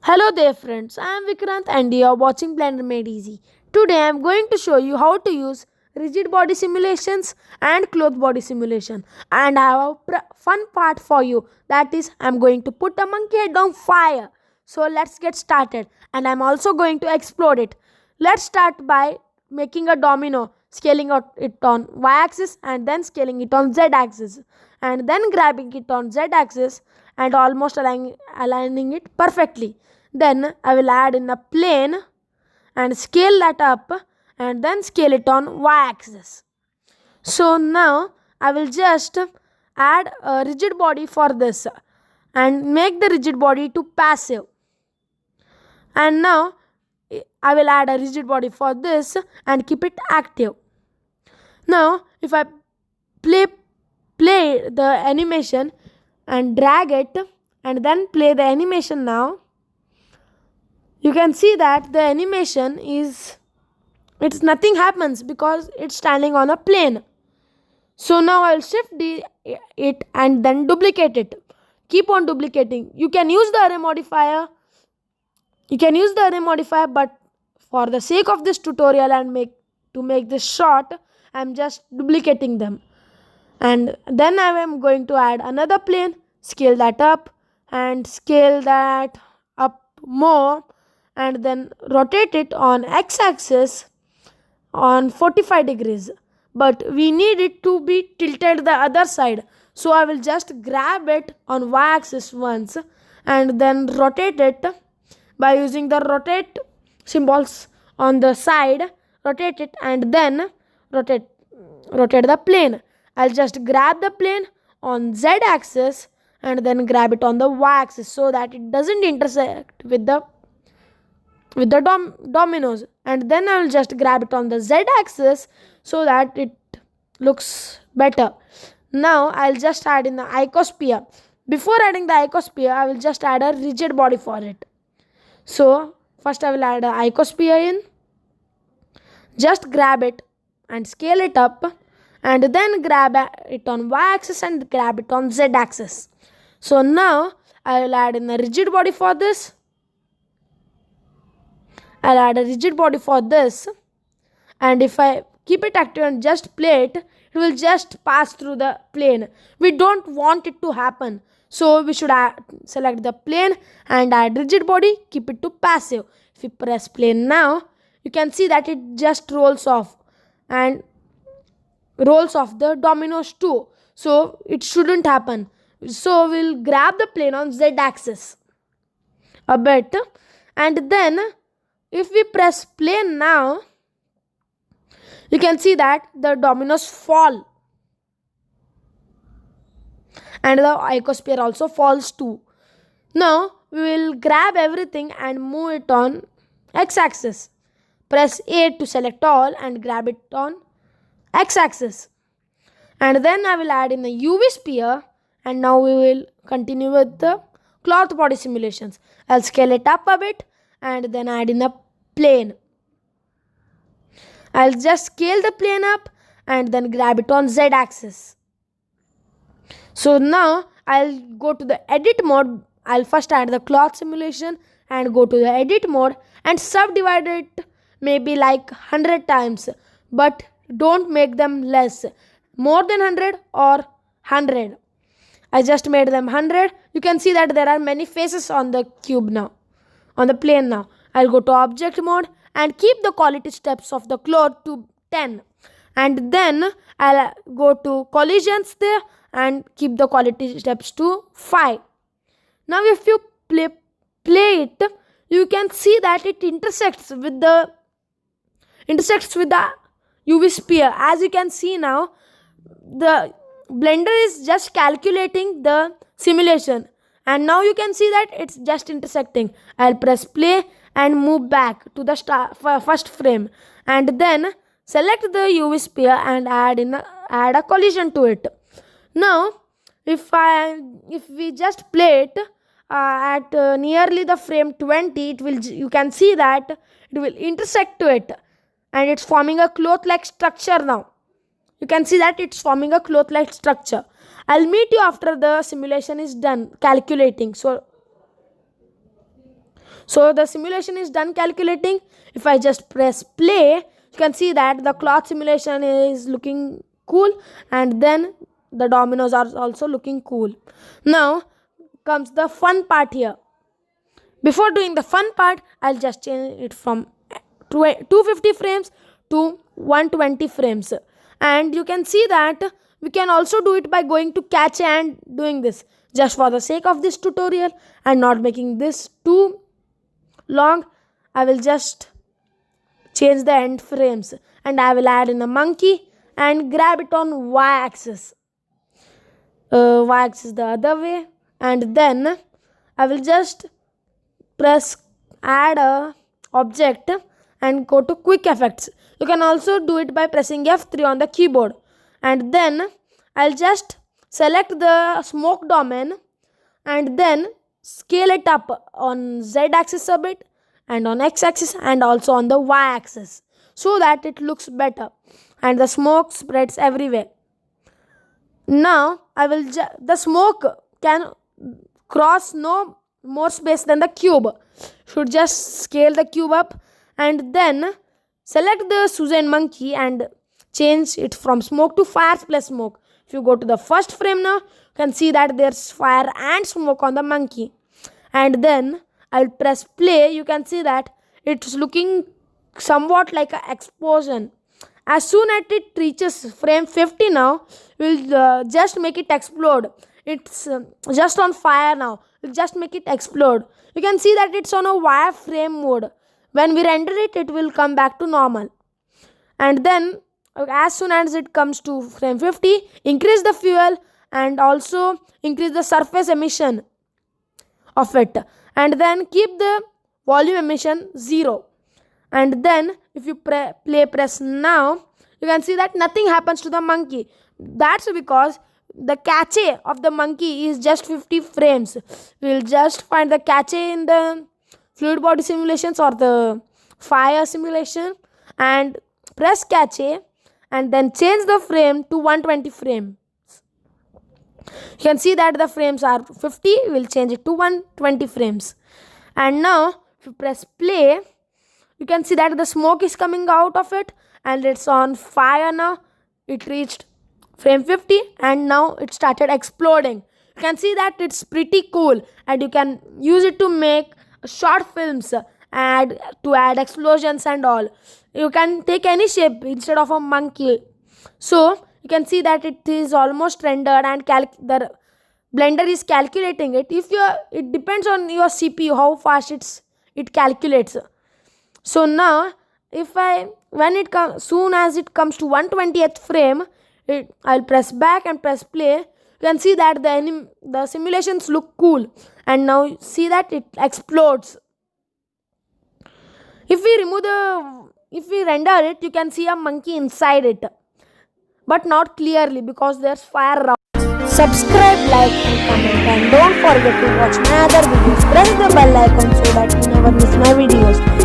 Hello there friends, I am Vikrant and you are watching Blender Made Easy. Today I am going to show you how to use rigid body simulations and cloth body simulation, and I have a fun part for you, that is I am going to put a monkey head on fire. So let's get started, and I am also going to explode it. Let's start by making a domino, scaling it on y-axis and then scaling it on z-axis, and then grabbing it on z-axis and almost aligning it perfectly. Then I will add in a plane and scale that up and then scale it on y-axis. So now I will just add a rigid body for this and make the rigid body to passive. And now I will add a rigid body for this and keep it active. Now if I play the animation and drag it and then play the animation now, you can see that the animation is, it's nothing happens because it's standing on a plane. So now I'll shift it and then duplicate it. Keep on duplicating. You can use the array modifier. But for the sake of this tutorial and to make this short, I'm just duplicating them. And then I am going to add another plane, scale that up and scale that up more, and then rotate it on x-axis on 45 degrees, but we need it to be tilted the other side, so I will just grab it on y-axis once and then rotate it by using the rotate symbols on the side. Rotate it and then rotate the plane. I'll just grab the plane on z-axis and then grab it on the y-axis so that it doesn't intersect with the dominoes, and then I will just grab it on the z-axis so that it looks better. Now I'll just add in the icosphere. Before adding the icosphere, I will just add a rigid body for it. So first I will add a icosphere in, just grab it and scale it up and then grab it on y-axis and grab it on z-axis. So now I will add in a rigid body for this. I'll add a rigid body for this, and if I keep it active and just play it, it will just pass through the plane. We don't want it to happen, so we should select the plane and add rigid body, keep it to passive. If we press plane now, you can see that it just rolls off and rolls off the dominoes too, so it shouldn't happen. So we'll grab the plane on z-axis a bit, and then if we press plane now, you can see that the dominoes fall and the icosphere also falls too. Now we will grab everything and move it on x-axis. Press A to select all and grab it on x-axis. And then I will add in the UV sphere, and now we will continue with the cloth body simulations. I'll scale it up a bit and then add in a plane. I'll just scale the plane up and then grab it on z-axis. So now I'll go to the edit mode. I'll first add the cloth simulation and go to the edit mode and subdivide it maybe like 100 times, but don't make them less, more than 100 or 100. I just made them 100. You can see that there are many faces on the cube now, on the plane now. I'll go to object mode and keep the quality steps of the cloth to 10, and then I'll go to collisions there and keep the quality steps to 5. Now if you play it, you can see that it intersects with the UV sphere. As you can see now, the Blender is just calculating the simulation, and now you can see that it's just intersecting. I'll press play and move back to the first frame, and then select the UV sphere and add a collision to it. Now if we just play it at nearly the frame 20, you can see that it will intersect to it, and it's forming a cloth like structure now. You can see that it's forming a cloth like structure. I'll meet you after the simulation is done calculating. So So the simulation is done calculating. If I just press play, you can see that the cloth simulation is looking cool, and then the dominoes are also looking cool. Now comes the fun part here. Before doing the fun part, I'll just change it from 250 frames to 120 frames. And you can see that we can also do it by going to cache and doing this. Just for the sake of this tutorial and not making this too long, I will just change the end frames, and I will add in a monkey and grab it on y-axis. Y-axis the other way, and then I will just press add a object and go to quick effects. You can also do it by pressing F3 on the keyboard, and then I'll just select the smoke domain and then scale it up on Z axis a bit and on X axis and also on the Y axis, so that it looks better and the smoke spreads everywhere. Now I will the smoke can cross no more space than the cube. Should just scale the cube up and then select the Suzanne monkey and change it from smoke to fire plus smoke. If you go to the first frame now, you can see that there's fire and smoke on the monkey. And then I'll press play. You can see that it's looking somewhat like an explosion. As soon as it reaches frame 50 now, we'll just make it explode. It's just on fire now. We'll just make it explode. You can see that it's on a wireframe mode. When we render it, it will come back to normal. And then as soon as it comes to frame 50, increase the fuel and also increase the surface emission of it. And then keep the volume emission 0. And then if you press now, you can see that nothing happens to the monkey. That's because the cache of the monkey is just 50 frames. We'll just find the cache in the fluid body simulations or the fire simulation and press cache and then change the frame to 120 frames. You can see that the frames are 50. We'll change it to 120 frames. And now if you press play, you can see that the smoke is coming out of it and it's on fire now. It reached frame 50 and now it started exploding. You can see that it's pretty cool and you can use it to make short films and to add explosions and all. You can take any shape instead of a monkey. So you can see that it is almost rendered and the Blender is calculating it. It depends on your CPU how fast it calculates. So now soon as it comes to 120th frame, I'll press back and press play. You can see that the simulations look cool and now see that it explodes. If we render it, you can see a monkey inside it, but not clearly because there's fire around. Subscribe, like and comment, and don't forget to watch my other videos. Press the bell icon so that you never miss my videos.